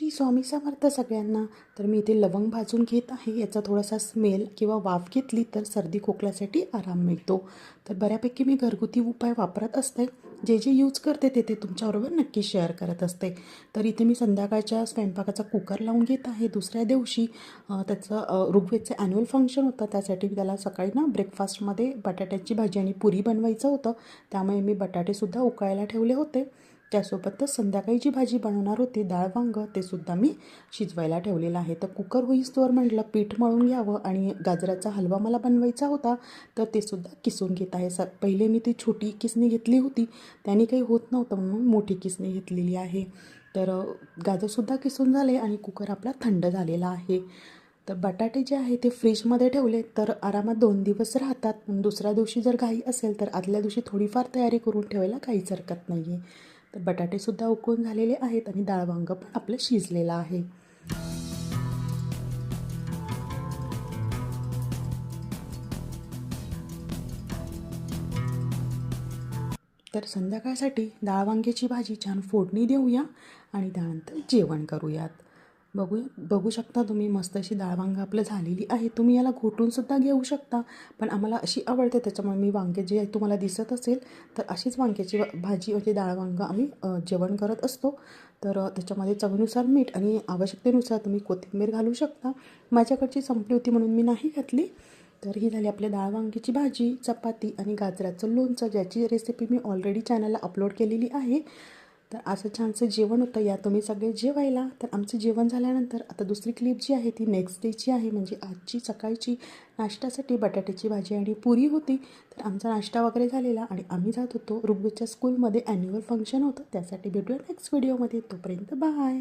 श्री स्वामी समर्थ सगळ्यांना. तर मी इथे लवंग भाजून घेत आहे. याचा थोडासा स्मेल किंवा वाफ घेतली तर सर्दी खोकल्यासाठी आराम मिळतो. तर बऱ्यापैकी मी घरगुती उपाय वापरत असते. जे जे यूज करते ते तुमच्याबरोबर नक्की शेअर करत असते. तर इथे मी संध्याकाळच्या स्वयंपाकाचा कुकर लावून घेत आहे. दुसऱ्या दिवशी त्याचं ऋग्वेदचं ॲन्युअल फंक्शन होतं. त्यासाठी मी त्याला सकाळी ब्रेकफास्टमध्ये बटाट्याची भाजी आणि पुरी बनवायचं होतं. त्यामुळे मी बटाटेसुद्धा उकळायला ठेवले होते. त्यासोबतच संध्याकाळी जी भाजी बनवणार होती डाळ वांगं ते सुद्धा मी शिजवायला ठेवलेलं आहे. तर कुकर होईस्तोवर म्हटलं पीठ मळून घ्यावं आणि गाजराचा हलवा मला बनवायचा होता. तर ते सुद्धा किसून घेत आहे. पहिले मी ती छोटी किसणी घेतली होती, त्याने काही होत नव्हतं म्हणून मोठी किसणी घेतलेली आहे. तर गाजरसुद्धा किसून झाले आणि कुकर आपला थंड झालेला आहे. तर बटाटे जे आहे ते फ्रीजमध्ये ठेवले तर आरामात 2 दिवस राहतात. दुसऱ्या दिवशी जर घाई असेल तर आदल्या दिवशी थोडीफार तयारी करून ठेवायला काहीच हरकत नाही आहे. तर बटाटेसुद्धा उकळून झालेले आहेत आणि डाळ वांगं पण आपलं शिजलेलं आहे. तर संध्याकाळसाठी डाळ वांग्याची भाजी छान फोडणी देऊया आणि त्यानंतर जेवण करूयात. बघू शकता तुम्ही मस्त अशी डाळ वांगं आपलं झालेली आहे. तुम्ही याला घोटूनसुद्धा घेऊ शकता, पण आम्हाला अशी आवडते त्याच्यामुळे मी वांगे जे तुम्हाला दिसत असेल तर अशीच वांग्याची भाजी म्हणजे डाळ वांगं आम्ही जेवण करत असतो. तर त्याच्यामध्ये चवीनुसार मीठ आणि आवश्यकतेनुसार तुम्ही कोथिंबीर घालू शकता. माझ्याकडची संपली होती म्हणून मी नाही घातली. तर ही झाली आपल्या डाळ वांग्याची भाजी, चपाती आणि गाजराचं लोणचं, ज्याची रेसिपी मी ऑलरेडी चॅनलला अपलोड केलेली आहे. तर असं छानसं जेवण होतं. या तुम्ही सगळे जेवायला. तर आमचं जेवण झाल्यानंतर आता दुसरी क्लिप जी आहे ती नेक्स्ट डेची आहे, म्हणजे आजची सकाळची नाश्त्यासाठी बटाट्याची भाजी आणि पुरी होती. तर आमचा नाश्ता वगैरे झालेला आणि आम्ही जात होतो ऋग्वेदच्या स्कूलमध्ये ॲन्युअल फंक्शन होतं. त्यासाठी भेटूया नेक्स्ट व्हिडिओमध्ये. तोपर्यंत बाय.